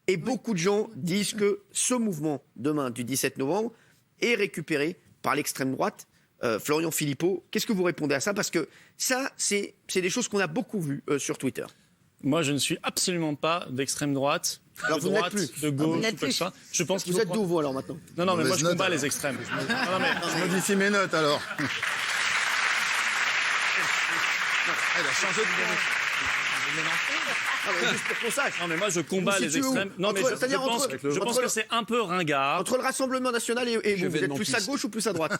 Et beaucoup de gens disent que ce mouvement, demain, du 17 novembre, est récupéré par l'extrême droite. Florian Philippot, qu'est-ce que vous répondez à ça? Parce que ça, c'est des choses qu'on a beaucoup vues sur Twitter. Moi, je ne suis absolument pas d'extrême droite. Alors, de vous n'êtes droite, plus. de gauche, Vous ou n'êtes quoi que ce soit. Je pense qu'il Vous faut êtes prendre- d'où, vous, alors, maintenant? Non, mais moi, Mauvaise je note, combats alors. les extrêmes. Non, mais Je modifie mes notes alors. Elle a changé de... juste pour qu'on sache. Non, mais moi, je combats Vous les situez où? extrêmes. Non, mais Entre- je c'est-à-dire pense, entre- je pense entre- que c'est un peu ringard. Entre le Rassemblement National et vous, vous êtes plus à Chevènementiste. gauche ou plus à droite?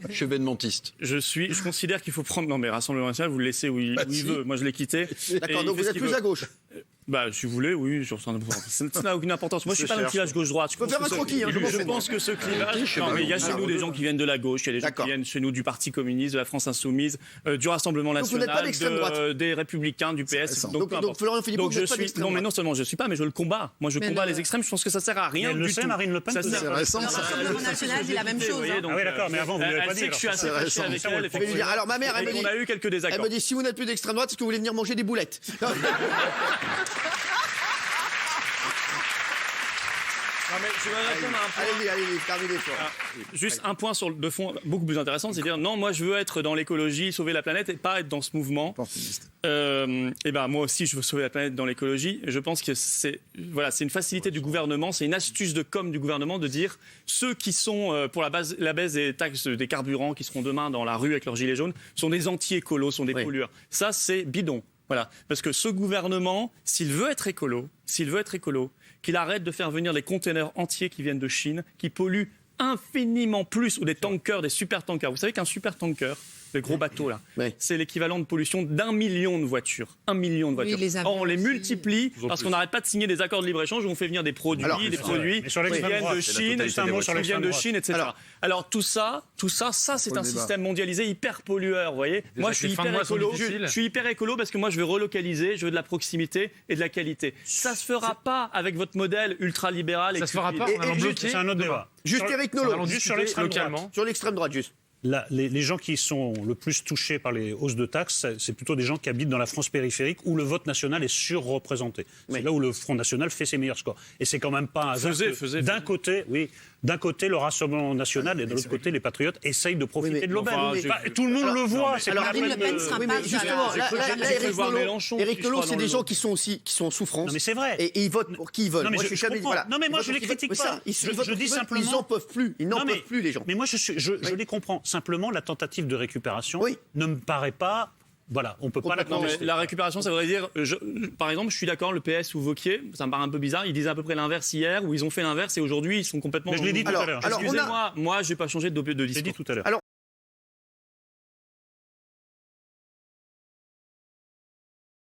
Chevènementiste. Je considère qu'il faut prendre. Non, mais Rassemblement National, vous le laissez où il si. veut. Moi, je l'ai quitté. D'accord, Et donc il fait vous ce êtes qu'il plus veut. à gauche. Bah, si vous voulez, oui, ça n'a aucune importance. Moi, je suis pas dans le clivage gauche-droite. Je peux faire un croquis, hein, je m'en fais. pense que ce clivage. Non, mais il y a chez nous des gens qui viennent de la gauche, il y a des gens D'accord. qui viennent chez nous du Parti communiste, de la France Insoumise, du Rassemblement Donc vous n'êtes pas National, d'extrême droite. des Républicains, du PS. récent. Donc, peu importe. Florian Philippot, Donc vous je n'êtes pas suis. d'extrême Non, mais droite. non seulement je ne suis pas, mais je le combats. Moi, je Mais combats le- les extrêmes. Je pense que ça sert à rien. Elle le du sait, tout. Marine Le Pen, Ça peut-être. sert- C'est récent, Le ça. Rassemblement National dit la même Vous chose. voyez, hein. donc, Ah oui, d'accord, mais avant, vous l'avez elle pas sait dit, que je suis alors. assez C'est fâché récent. avec Ça, elle. Je vais lui dire. Alors ma mère, elle Et me qu'on dit... a eu quelques désaccords. Elle me dit, si vous n'êtes plus d'extrême droite, est-ce que vous voulez venir manger des boulettes? Non, mais je vais répondre à un point. Allez-y, terminez. Juste un point de fond beaucoup plus intéressant, c'est dire non, moi je veux être dans l'écologie, sauver la planète et pas être dans ce mouvement. Opportuniste. Et ben moi aussi je veux sauver la planète dans l'écologie. Et je pense que c'est une facilité du gouvernement, c'est une astuce de com du gouvernement de dire ceux qui sont pour la baisse des taxes des carburants qui seront demain dans la rue avec leurs gilets jaunes sont des anti-écolos, sont des Oui. pollueurs. Ça c'est bidon. Voilà, parce que ce gouvernement, s'il veut être écolo, qu'il arrête de faire venir des containers entiers qui viennent de Chine, qui polluent infiniment plus, ou des tankers, des super tankers. Vous savez qu'un super tanker, les gros bateaux là, Oui. c'est l'équivalent de pollution d'1 million de voitures. 1 million de voitures. les avions Or, on les aussi. multiplie parce qu'on n'arrête pas de signer des accords de libre-échange où on fait venir des produits, Alors, des produits mais sur qui l'extrême viennent droite, de c'est la Chine, totalité des voitures. qui viennent de L'extrême Chine, etc. Alors tout ça, c'est le un débat. système mondialisé hyper pollueur, vous voyez. Moi, je suis hyper écolo. Je suis hyper écolo parce que moi, je veux relocaliser, je veux de la proximité et de la qualité. Ça se fera pas avec votre modèle ultralibéral. Ça se fera pas, Et- on allons et bloquer. C'est un autre débat. Juste Eric Nolot, Allons Juste sur discuter l'extrême droite. localement. sur l'extrême droite, juste. Là, les gens qui sont le plus touchés par les hausses de taxes, c'est plutôt des gens qui habitent dans la France périphérique où le vote national est surreprésenté. C'est Oui. là où le Front National fait ses meilleurs scores. Et c'est quand même pas un hasard que d'un côté le Rassemblement National et de l'autre côté les Patriotes essayent de profiter Oui, mais- de l'aubaine. enfin, Enfin, tout le monde alors- le voit. mais- c'est alors, pas la Marine peine Le Pen de- sera Oui, pas mais justement, ça. là, j'ai cru voir Mélenchon, Eric je Nolot, crois, c'est dans des le- gens qui sont en souffrance. Non, mais c'est vrai. Et ils votent pour qui ils veulent. Non, mais Moi, je suis jamais- comprends. voilà. Non, mais moi, Ils je les votent- critique mais pas. ça, ils Je votent pour dis qui ils veulent. simplement- Ils en peuvent plus. Ils n'en Non, mais- peuvent plus, les gens. Mais moi, je les comprends. Simplement, la tentative de récupération Oui. ne me paraît pas. Voilà, on peut pas la Complètement. Non, mais contester. la récupération, ça voudrait dire, par exemple, je suis d'accord, le PS ou Wauquiez, ça me paraît un peu bizarre, ils disaient à peu près l'inverse hier, ou ils ont fait l'inverse et aujourd'hui ils sont complètement. Mais je l'ai dit tout à l'heure. Alors, on a- Excusez-moi, moi j'ai pas changé de J'ai dit discours. tout à l'heure. Alors,